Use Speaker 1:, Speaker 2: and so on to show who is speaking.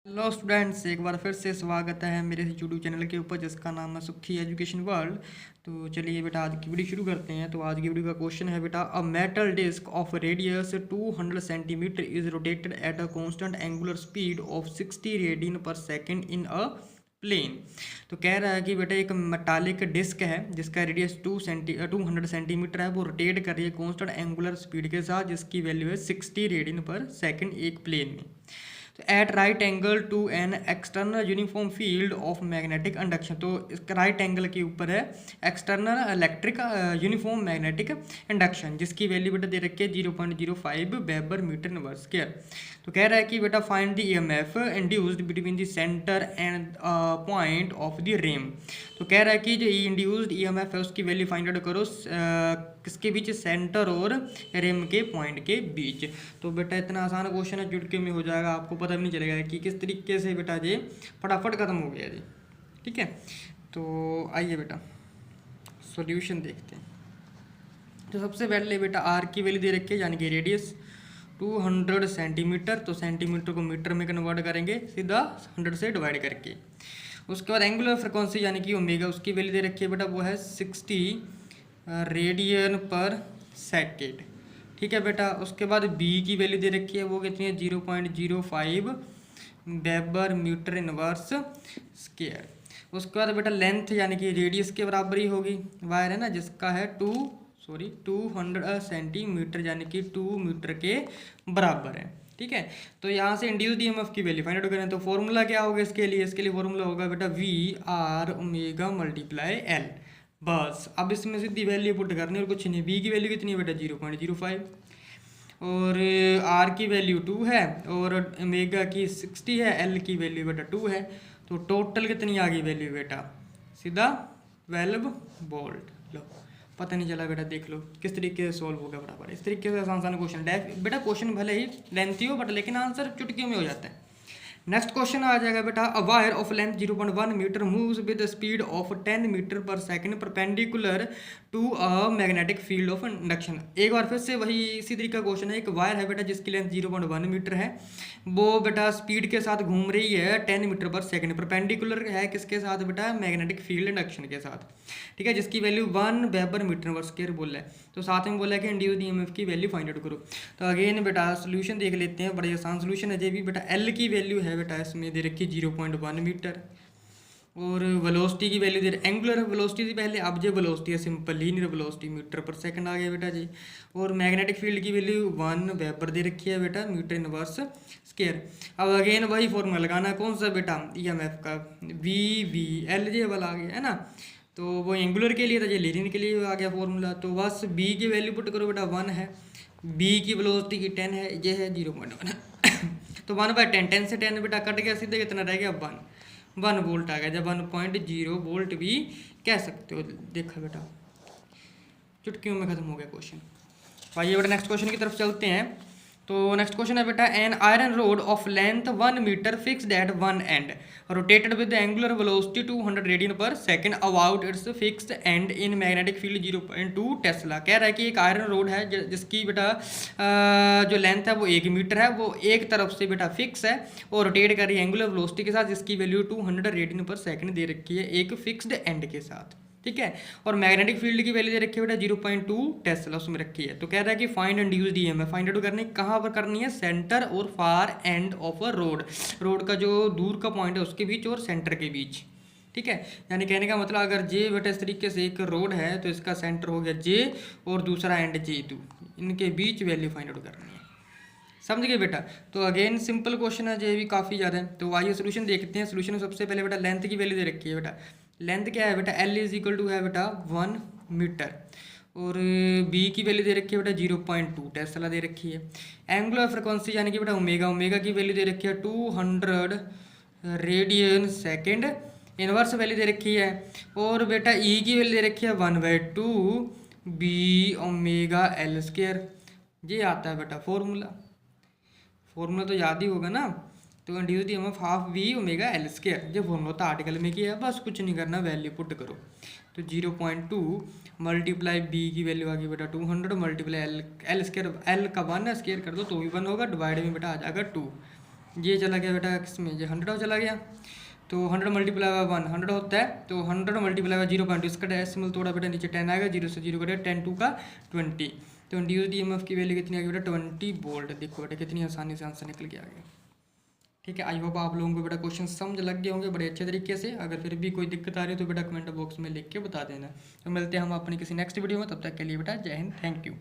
Speaker 1: Hello students, एक बार फिर से स्वागत है मेरे इस यूट्यूब चैनल के ऊपर जिसका नाम है सुखी एजुकेशन वर्ल्ड। तो चलिए बेटा आज की वीडियो शुरू करते हैं। तो आज की वीडियो का क्वेश्चन है बेटा, a metal disc of radius 200 centimetre is rotated at a constant angular speed of 60 radian per second in a plane. तो कह रहा है कि बेटा एक मेटालिक डिस्क है जिसका रेडियस 200 सेंटीमीटर है, वो रोटेट कर रही है कांस्टेंट एंगुलर स्पीड के साथ, जिसकी वैल्यू है 60 रेडियन पर सेकंड एक प्लेन में। At right angle to an external uniform field of magnetic induction. तो इसका राइट एंगल के ऊपर है external electric uniform magnetic induction, जिसकी वैल्यू बेटा दे रखी है 0.05 वेबर मीटर इनवर्स स्क्वायर। तो कह रहा है कि बेटा find the EMF induced between the centre and point of the rim. तो कह रहा है कि जो इंड्यूस्ड ईएमएफ है उसकी वैल्यू फाइंड आउट करो किसके बीच, सेंटर और रेम के पॉइंट के बीच। तो बेटा इतना आसान क्वेश्चन है, चुटकी में हो जाएगा, आपको पता भी नहीं चलेगा कि किस तरीके से बेटा ये फटाफट खत्म हो गया जी। ठीक है, तो आइए बेटा सॉल्यूशन देखते हैं। तो सबसे पहले बेटा आर की वैल्यू दे रखी है, यानी कि रेडियस 200 सेंटीमीटर। तो सेंटीमीटर को मीटर में कन्वर्ट करेंगे सीधा 100 से डिवाइड करके। उसके बाद एंगुलर फ्रिक्वेंसी यानी कि ओमेगा, उसकी वैल्यू दे रखी है बेटा, वो है 60 रेडियन पर सेकेंड। ठीक है बेटा, उसके बाद बी की वैल्यू दे रखी है, वो कितनी है 0.05 वेबर मीटर इनवर्स स्क्वायर। उसके बाद बेटा लेंथ यानी कि रेडियस के बराबर ही होगी, वायर है ना जिसका है 200 सेंटीमीटर, यानी कि 2 मीटर के बराबर है। ठीक है, तो यहाँ से इंड्यूस्ड ईएमएफ की वैल्यू फाइंड आउट करें तो फॉर्मूला क्या होगा इसके लिए फॉर्मूला होगा बेटा V R omega multiply L. बस अब इसमें सीधी वैल्यू पुट करनी और कुछ नहीं। बी की वैल्यू कितनी है बेटा 0.05, और आर की वैल्यू 2 है, और ओमेगा की 60 है, एल की वैल्यू बेटा 2 है। तो टोटल कितनी आ गई वैल्यू बेटा, सीधा 12 वोल्ट। लो पता नहीं चला बेटा, देख लो किस तरीके से सॉल्व होगा बराबर। इस तरीके से आसान आसान क्वेश्चन बेटा, क्वेश्चन भले ही लेंथी हो बट लेकिन आंसर चुटकियों में हो जाता है। नेक्स्ट क्वेश्चन आ जाएगा बेटा, a wire of length 0.1 metre moves with speed of 10 metre per second perpendicular to a magnetic field of induction. एक बार फिर से वही इसी तरीके का क्वेश्चन है। एक वायर है बेटा जिसकी लेंथ 0.1 मीटर है, वो बेटा स्पीड के साथ घूम रही है 10 मीटर पर सेकंड, परपेंडिकुलर है किसके साथ बेटा, मैग्नेटिक फील्ड इंडक्शन के साथ। ठीक है, जिसकी value 1 weber metre inverse square बोला है। तो साथ में बोला है कि इंड्यूस्ड ईएमएफ की वैल्यू फाइंड आउट करो। तो अगेन बेटा सोल्यूशन देख लेते हैं, बड़ा आसान सोल्यूशन है ये भी बेटा। एल की वैल्यू है बेटा इसमें दे रखी 0.1 मीटर, और वेलोसिटी की वैल्यू दे रही एंगुलर वेलोसिटी से पहले, अब जो वेलोसिटी है simple linear velocity metre per second आ गया बेटा जी। और मैग्नेटिक फील्ड की वैल्यू 1 वेबर दे रखी है बेटा मीटर इनवर्स स्क्वायर। अब अगेन वही फॉर्मूला लगाना, कौन सा बेटा, ईएमएफ का वी एल जे वाला आ गया है ना। तो वो एंगुलर के लिए था, ये लीनियर के लिए आ गया फॉर्मूला। तो बस बी की वैल्यू पुट करो बेटा, 1 है, बी की वेलोसिटी की 10 है, ये है 0.1 तो 1/10, 10 से 10 बेटा कट गया, सीधे कितना रह गया 1 वोल्ट आ गया, जब 1.0 वोल्ट भी कह सकते हो। देखा बेटा चुटकियों में खत्म हो गया क्वेश्चन। तो आइए बेटा नेक्स्ट क्वेश्चन की तरफ चलते हैं। तो नेक्स्ट क्वेश्चन है बेटा, an iron rod of length 1 metre fixed at one end rotated with angular velocity 200 radian per second about its fixed end in magnetic field 0.2 tesla. कह रहा है कि एक आयरन रोड है जिसकी बेटा जो लेंथ है वो 1 मीटर है, वो एक तरफ से बेटा फिक्स है और रोटेट कर रही है एंगुलर वेलोसिटी के साथ, जिसकी वैल्यू 200 रेडियन पर सेकंड दे रखी है एक फिक्स्ड एंड के साथ। ठीक है, और मैग्नेटिक फील्ड की वैल्यू दे रखी है बेटा 0.2 टेस्ला उसमें रखी है। तो कह रहा है कि find induced EMF find out करनी कहाँ पर करनी है, सेंटर और far end of a rod, rod का जो दूर का पॉइंट है उसके बीच और सेंटर के बीच। ठीक है, यानी कहने का मतलब अगर जे बेटा इस तरीके से एक रोड है तो इसका सेंटर हो गया जे और दूसरा एंड J2, इनके बीच वैल्यू फाइंड आउट करनी है। समझ गए बेटा। तो अगेन सिंपल क्वेश्चन है, ये भी काफ़ी ज़्यादा है। तो आइए सोल्यूशन देखते हैं। सोल्यूशन में सबसे पहले बेटा लेंथ की वैल्यू दे रखी है बेटा, लेंथ क्या है बेटा, L इज इक्वल टू है बेटा 1 मीटर, और B की वैल्यू दे रखी है बेटा 0.2 टेस्ला दे रखी है। एंगुलर फ्रिक्वेंसी यानी कि बेटा ओमेगा की वैल्यू दे रखी है 200 रेडियन सेकेंड, इनवर्स वैल्यू दे रखी है। और बेटा E की वैल्यू दे रखी है 1/2 B ओमेगा एल स्क्वायर। ये आता है बेटा फॉर्मूला तो याद ही होगा ना। तो induced EMF half V omega L square, जो फॉर्मूला था आर्टिकल में किया है, बस कुछ नहीं करना, वैल्यू पुट करो। तो 0.2 मल्टीप्लाई बी की वैल्यू आ गई बेटा 200 मल्टीप्लाई एल स्क्वायर, एल का 1 स्क्वायर कर दो तो भी 1 होगा, डिवाइड में बेटा आ जाएगा 2, ये चला गया बेटा किसमें, ये 100 चला गया, तो 100 मल्टीप्लाई बाय 1 100 होता है, तो 100 मल्टीप्लाई बाय 0.2, इसका डेसिमल थोड़ा बेटा नीचे 10 आएगा, 0 से 0 कटे 10 टू का 20। तो इंड्यूस्ड ईएमएफ की वैल्यू कितनी आ गई बेटा 20 वोल्ट। देखो बेटा कितनी आसानी से आंसर निकल के आ गया। ठीक है, आई होप आप लोगों को बेटा क्वेश्चन समझ लग गए होंगे बड़े अच्छे तरीके से। अगर फिर भी कोई दिक्कत आ रही है तो बेटा कमेंट बॉक्स में लिख के बता देना। तो मिलते हैं हम अपनी किसी नेक्स्ट वीडियो में, तब तक के लिए बेटा जय हिंद, थैंक यू।